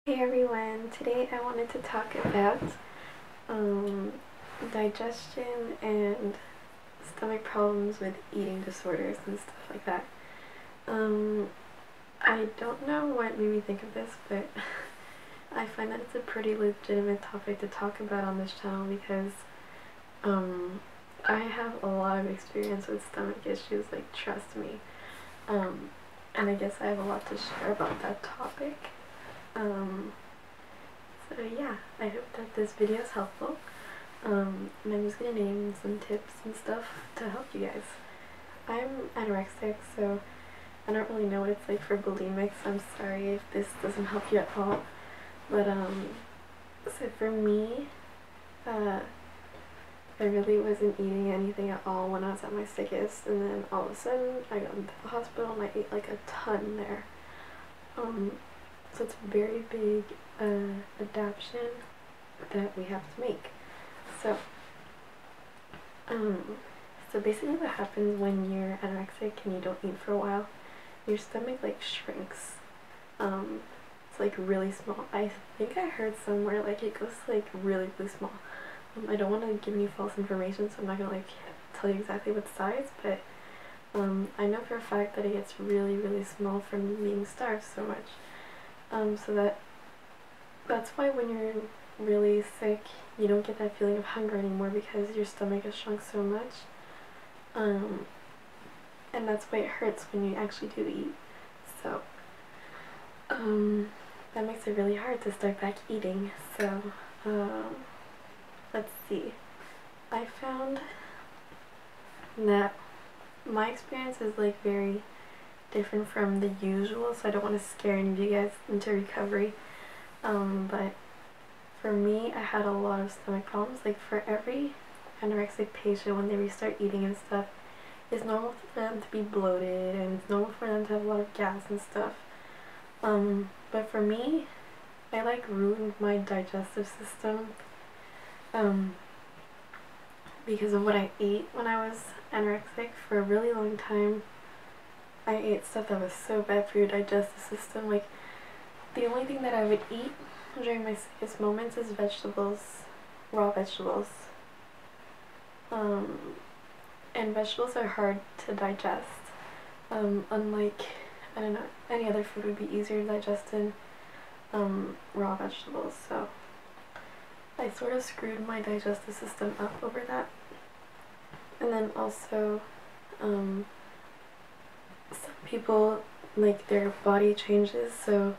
Hey everyone, today I wanted to talk about digestion and stomach problems with eating disorders and stuff like that. I don't know what made me think of this, but I find that it's a pretty legitimate topic to talk about on this channel because I have a lot of experience with stomach issues, like trust me. And I guess I have a lot to share about that topic. So yeah, I hope that this video is helpful. And I'm just gonna name some tips and stuff to help you guys. I'm anorexic, so I don't really know what it's like for bulimics. I'm sorry if this doesn't help you at all. But so for me, I really wasn't eating anything at all when I was at my sickest, and then all of a sudden I got into the hospital and I ate like a ton there. So it's a very big adaptation that we have to make. So, so basically what happens when you're anorexic and you don't eat for a while, your stomach like shrinks. It's like really small. I think I heard somewhere like it goes like really small. I don't want to give you false information, so I'm not gonna like tell you exactly what size, but I know for a fact that it gets really small from being starved so much. So that's why when you're really sick, you don't get that feeling of hunger anymore because your stomach has shrunk so much. And that's why it hurts when you actually do eat. So, that makes it really hard to start back eating. So, let's see. I found that my experience is like very different from the usual, so I don't want to scare any of you guys into recovery. But for me, I had a lot of stomach problems. Like for every anorexic patient, when they restart eating and stuff, it's normal for them to be bloated and it's normal for them to have a lot of gas and stuff. But for me, I like ruined my digestive system because of what I ate when I was anorexic for a really long time. I ate stuff that was so bad for your digestive system. Like, the only thing that I would eat during my sickest moments is vegetables, raw vegetables. And vegetables are hard to digest. Unlike, I don't know, any other food would be easier to digest than raw vegetables. So I sort of screwed my digestive system up over that. And then also, some people, like, their body changes, so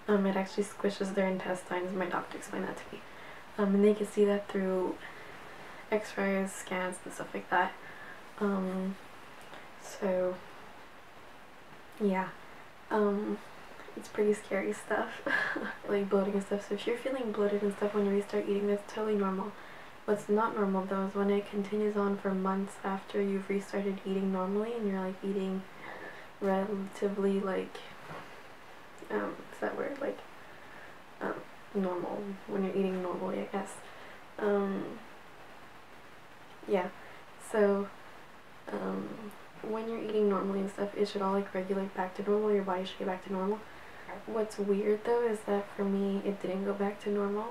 it actually squishes their intestines. My doctor explained that to me. And they can see that through x-rays, scans, and stuff like that. So yeah, it's pretty scary stuff, like bloating and stuff. So if you're feeling bloated and stuff when you restart eating, that's totally normal. What's not normal though is when it continues on for months after you've restarted eating normally and you're like eating relatively like, what's that word, like, normal, when you're eating normally, I guess. Yeah, so, when you're eating normally and stuff, it should all like regulate back to normal, your body should get back to normal. What's weird though is that for me, it didn't go back to normal.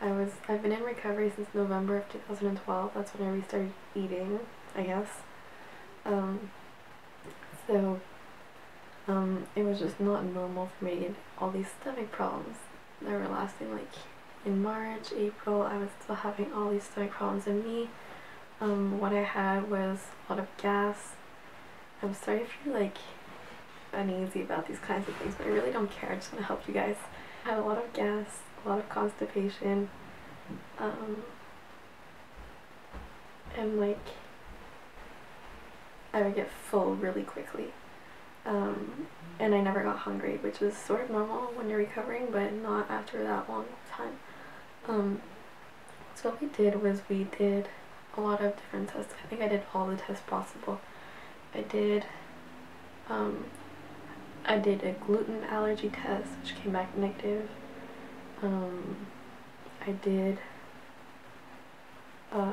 I've been in recovery since November of 2012, that's when I restarted eating, I guess. So, it was just not normal for me to get all these stomach problems that were lasting like in March, April. I was still having all these stomach problems in me. What I had was a lot of gas. I'm sorry if you're like uneasy about these kinds of things, but I really don't care. I just want to help you guys. I had a lot of gas, a lot of constipation, and like I would get full really quickly. And I never got hungry, which is sort of normal when you're recovering, but not after that long time. So what we did was we did a lot of different tests. I think I did all the tests possible. I did a gluten allergy test, which came back negative. I did a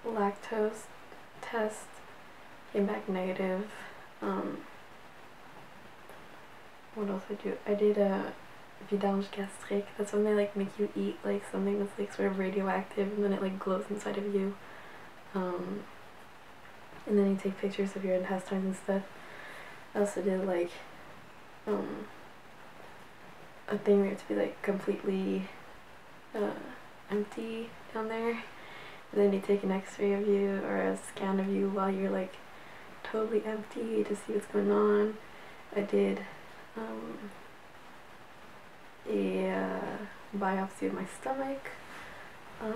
lactose test, came back negative. what else I do? I did a vidange gastrique. That's when they like make you eat like something that's like sort of radioactive and then it like glows inside of you. And then you take pictures of your intestines and stuff. I also did like a thing where you have to be like completely empty down there, and then you take an x-ray of you or a scan of you while you're like totally empty to see what's going on. I did a biopsy of my stomach. I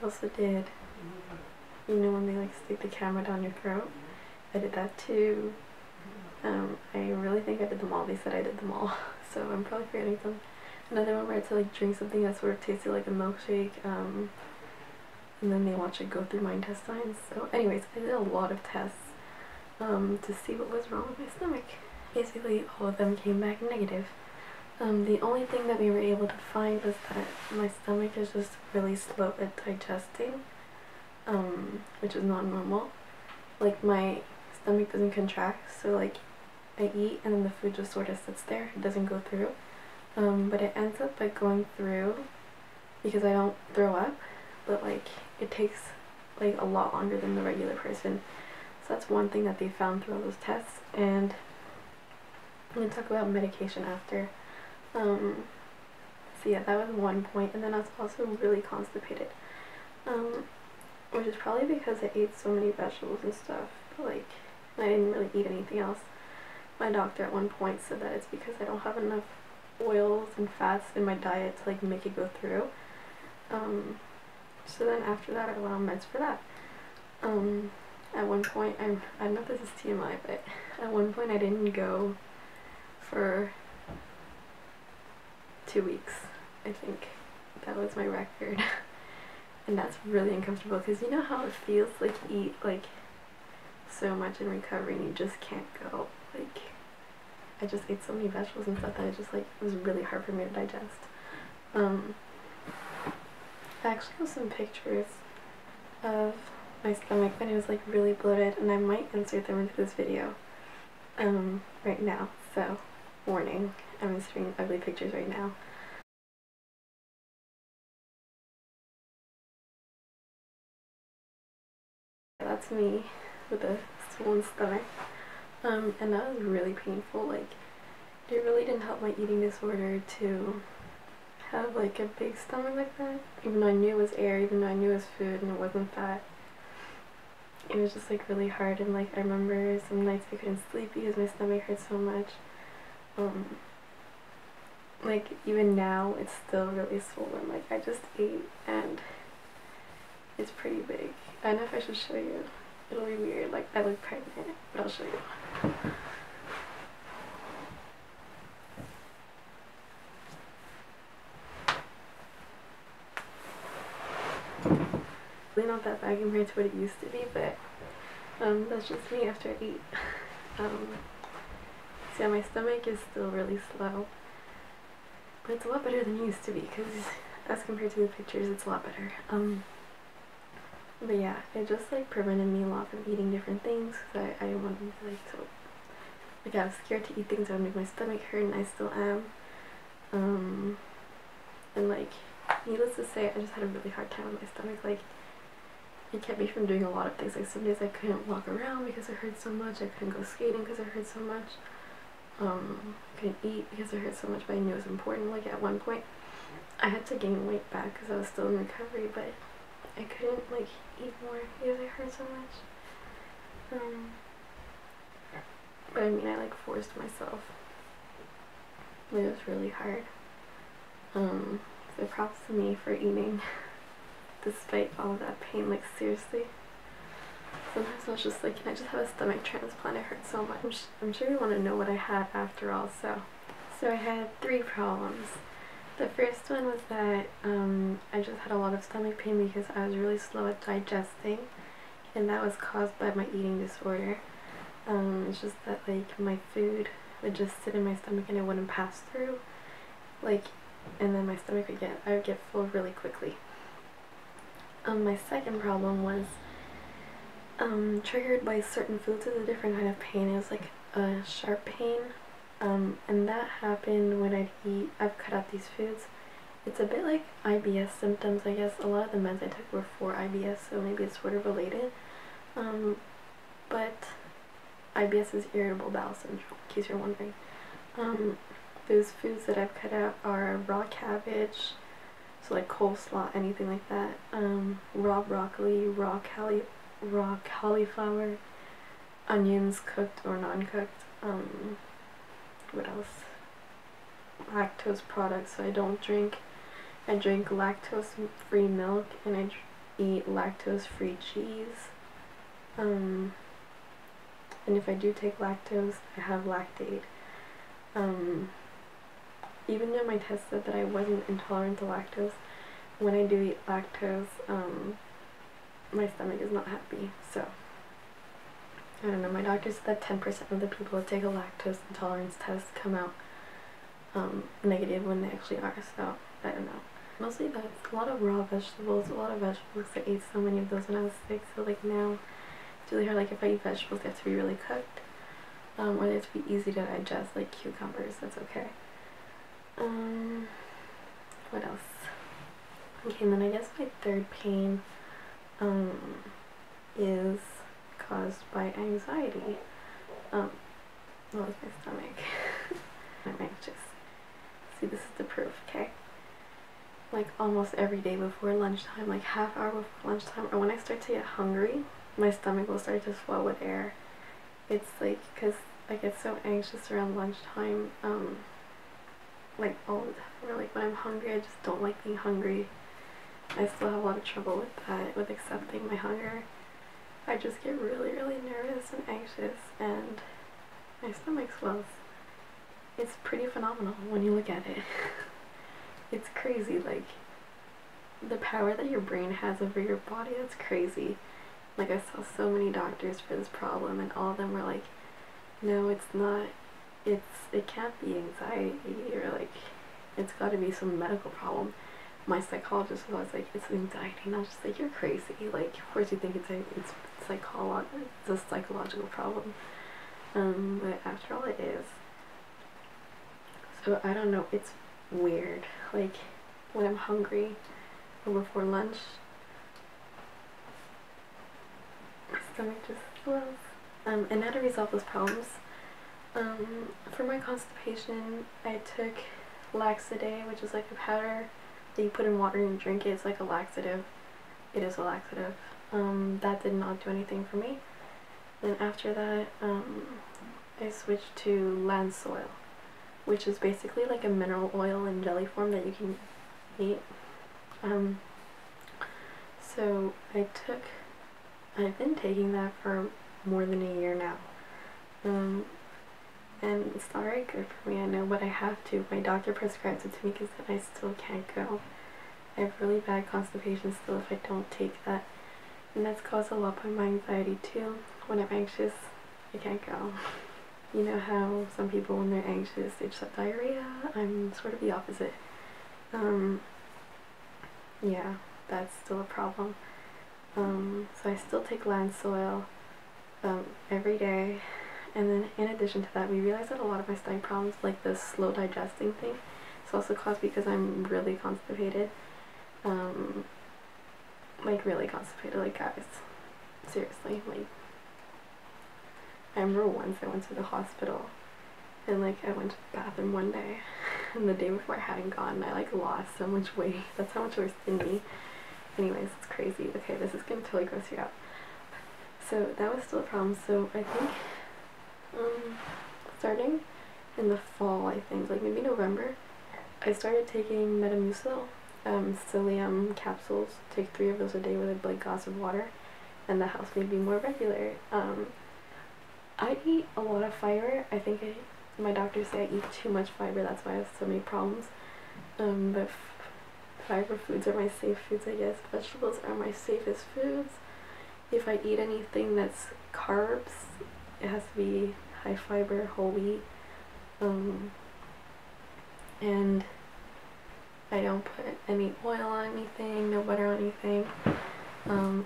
also did, you know, when they like stick the camera down your throat, I did that too. I really think I did them all. They said I did them all, so I'm probably forgetting some. Another one where I had to like drink something that sort of tasted like a milkshake, and then they watch it go through my intestines. So anyways, I did a lot of tests to see what was wrong with my stomach. Basically all of them came back negative. The only thing that we were able to find was that my stomach is just really slow at digesting, which is not normal. Like my stomach doesn't contract, so like I eat and then the food just sort of sits there, it doesn't go through. But it ends up like going through because I don't throw up, but like it takes like a lot longer than the regular person. So that's one thing that they found through all those tests. And I'm gonna talk about medication after. So yeah, that was one point. And then I was also really constipated, which is probably because I ate so many vegetables and stuff, but like I didn't really eat anything else. My doctor at one point said that it's because I don't have enough oils and fats in my diet to like make it go through. So then after that I went on meds for that. At one point, I don't know if this is TMI, but at one point I didn't go for 2 weeks. I think that was my record. And that's really uncomfortable because you know how it feels like you eat like so much in recovery and you just can't go. Like I just ate so many vegetables and stuff that it just like it was really hard for me to digest. I actually have some pictures of my stomach when it was like really bloated, and I might insert them into this video right now, so warning, I'm inserting ugly pictures right now. That's me with a swollen stomach, and that was really painful. Like it really didn't help my eating disorder to have like a big stomach like that, even though I knew it was air, even though I knew it was food and it wasn't fat. It was just like really hard, and like I remember some nights I couldn't sleep because my stomach hurt so much. Like even now it's still really swollen. Like I just ate and it's pretty big. I don't know if I should show you. It'll be weird, like I look pregnant, but I'll show you. Really not that bad compared to what it used to be, but that's just me after I eat. So yeah, my stomach is still really slow, but it's a lot better than it used to be because as compared to the pictures, it's a lot better. But yeah, it just like prevented me a lot from eating different things because I didn't want to like so like I was scared to eat things that would make my stomach hurt, and I still am. And like needless to say, I just had a really hard time with my stomach. Like it kept me from doing a lot of things. Like some days I couldn't walk around because it hurt so much. I couldn't go skating because it hurt so much. I couldn't eat because it hurt so much, but I knew it was important. Like at one point I had to gain weight back because I was still in recovery, but I couldn't like eat more because it hurt so much. But I mean, I like forced myself. It was really hard. So props to me for eating despite all of that pain. Like seriously, sometimes I was just like, can I just have a stomach transplant? It hurts so much. I'm sure you want to know what I had after all. So I had 3 problems. The first one was that I just had a lot of stomach pain because I was really slow at digesting, and that was caused by my eating disorder. It's just that like my food would just sit in my stomach and it wouldn't pass through, like, and then my stomach I would get full really quickly. My second problem was triggered by certain foods. It's a different kind of pain. It was like a sharp pain, and that happened when I've cut out these foods. It's a bit like IBS symptoms, I guess. A lot of the meds I took were for IBS, so maybe it's sort of related. But IBS is irritable bowel syndrome, in case you're wondering. Those foods that I've cut out are raw cabbage, so like coleslaw, anything like that, raw broccoli, raw cauliflower, onions, cooked or non-cooked, what else? Lactose products, so I don't drink. I drink lactose-free milk, and I eat lactose-free cheese. And if I do take lactose, I have Lactaid. Even though my test said that I wasn't intolerant to lactose, when I do eat lactose, my stomach is not happy. So, I don't know, my doctor said that 10% of the people that take a lactose intolerance test come out negative when they actually are, so I don't know. Mostly that's a lot of raw vegetables, I ate so many of those when I was sick, so like now it's really hard. Like if I eat vegetables, they have to be really cooked, or they have to be easy to digest, like cucumbers. That's okay. What else? Okay, and then I guess my third pain is caused by anxiety. Well, it's my stomach. I'm anxious. See, this is the proof, okay? Like almost every day before lunchtime, like half hour before lunchtime, or when I start to get hungry, my stomach will start to swell with air. It's like, because I get so anxious around lunchtime, like all the time, or like when I'm hungry, I just don't like being hungry. I still have a lot of trouble with that, with accepting my hunger. I just get really, really nervous and anxious, and my stomach swells. It's pretty phenomenal when you look at it. It's crazy, like, the power that your brain has over your body, that's crazy. Like, I saw so many doctors for this problem, and all of them were like, no, it's not, it can't be anxiety, or like, it's gotta be some medical problem. My psychologist was always like, it's anxiety, and I was just like, you're crazy. Like, of course you think it's a psychological problem. But after all, it is. So I don't know, it's weird. Like when I'm hungry or before lunch, my stomach just swells. And now to resolve those problems, for my constipation, I took Laxaday, which is like a powder that you put in water and drink it. It's like a laxative. It is a laxative. That did not do anything for me. Then after that, I switched to land soil, which is basically like a mineral oil in jelly form that you can eat. So I've been taking that for more than a year now. And it's not very good for me, I know, but I have to. My doctor prescribes it to me because then I still can't go. I have really bad constipation still if I don't take that. And that's caused a lot by my anxiety too. When I'm anxious, I can't go. You know how some people, when they're anxious, they just have diarrhea? I'm sort of the opposite. Yeah, that's still a problem. So I still take land soil every day. And then in addition to that, we realized that a lot of my stomach problems, like the slow digesting thing, it's also caused because I'm really constipated. Like really constipated, like guys, seriously, like, I remember once I went to the hospital, and like I went to the bathroom one day, and the day before I hadn't gone, I like lost so much weight. That's how much worse than me. Anyways, it's crazy. Okay, this is gonna totally gross you out. So that was still a problem. So I think, starting in the fall, I think, like maybe November, I started taking Metamucil, psyllium capsules. Take 3 of those a day with a big glass of water, and that helps me be more regular. I eat a lot of fiber. I think my doctors say I eat too much fiber, that's why I have so many problems. But fiber foods are my safe foods, I guess. Vegetables are my safest foods. If I eat anything that's carbs, it has to be high fiber, whole wheat. And I don't put any oil on anything, no butter on anything.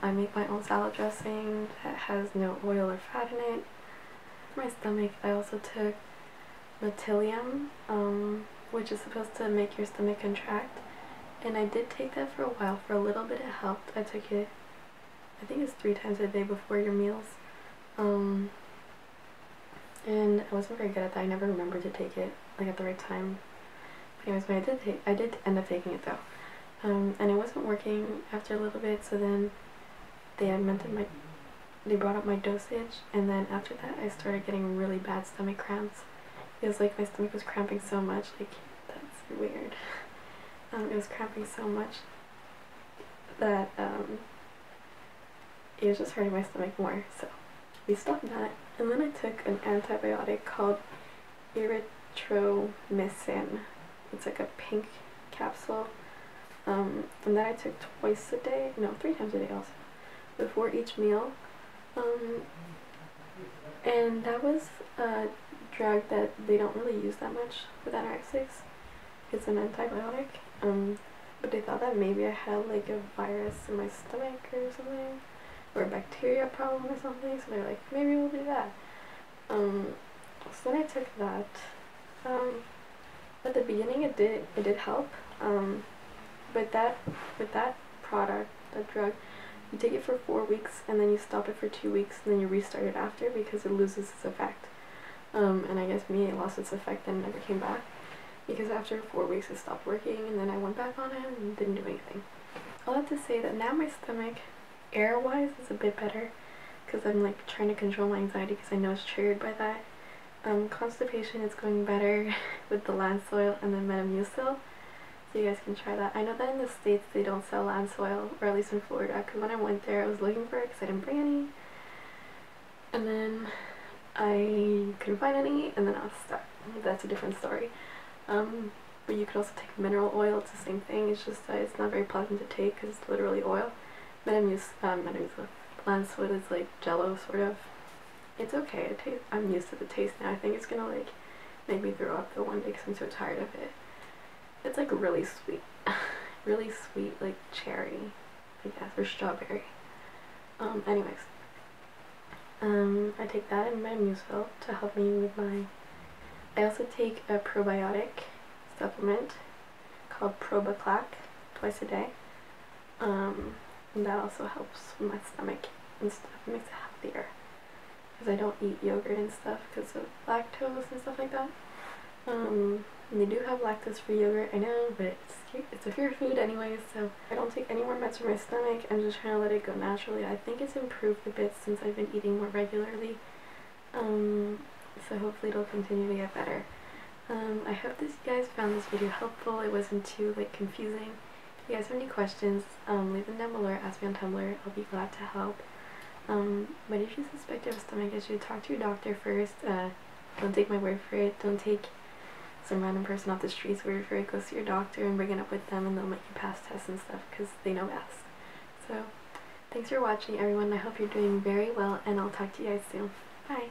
I make my own salad dressing that has no oil or fat in it. for my stomach, I also took Matilium, which is supposed to make your stomach contract. And I did take that for a while. For a little bit it helped. I took it, I think it's 3 times a day before your meals. And I wasn't very good at that. I never remembered to take it like at the right time. But anyways, when I did end up taking it though. And it wasn't working after a little bit, so then they brought up my dosage, and then after that I started getting really bad stomach cramps. It was like my stomach was cramping so much, like, that's weird. It was cramping so much that it was just hurting my stomach more, so we stopped that. And then I took an antibiotic called erythromycin. It's like a pink capsule, and that I took 3 times a day also, before each meal. And that was a drug that they don't really use that much with anorexics. It's an antibiotic, but they thought that maybe I had like a virus in my stomach or something, or a bacteria problem or something, so they're like, maybe we'll do that. So then I took that. At the beginning it did help, but with that product, that drug, you take it for 4 weeks and then you stop it for 2 weeks and then you restart it after because it loses its effect. And I guess it lost its effect and never came back, because after 4 weeks it stopped working, and then I went back on it and didn't do anything. I'll have to say that now my stomach, air-wise, is a bit better, because I'm like trying to control my anxiety because I know it's triggered by that. Constipation is going better with the Lansoil and the Metamucil, so you guys can try that. I know that in the States they don't sell Lansoil, or at least in Florida, because when I went there I was looking for it because I didn't bring any, and then I couldn't find any, and then I was stuck. That's a different story. But you could also take mineral oil. It's the same thing. It's just that it's not very pleasant to take because it's literally oil. Metamucil, Lansoil is like jello, sort of. It's okay. I'm used to the taste now. I think it's gonna like make me throw up the one day because I'm so tired of it. It's like really sweet, really sweet, like cherry, I guess, or strawberry. Anyways. I take that and Metamucil to help me with my... I also take a probiotic supplement called Probaclac twice a day. And that also helps with my stomach and stuff. It makes it healthier, because I don't eat yogurt and stuff because of lactose and stuff like that. And they do have lactose-free yogurt, I know, but it's a pure food anyways, so I don't take any more meds for my stomach. I'm just trying to let it go naturally. I think it's improved a bit since I've been eating more regularly, so hopefully it'll continue to get better. I hope you guys found this video helpful. It wasn't too confusing. If you guys have any questions, leave them down below or ask me on Tumblr. I'll be glad to help. But if you suspect you have a stomach issue, talk to your doctor first. Don't take my word for it. Don't take some random person off the streets word for it. Go see your doctor and bring it up with them, and they'll make you pass tests and stuff because they know best. So thanks for watching, everyone. I hope you're doing very well, and I'll talk to you guys soon. Bye!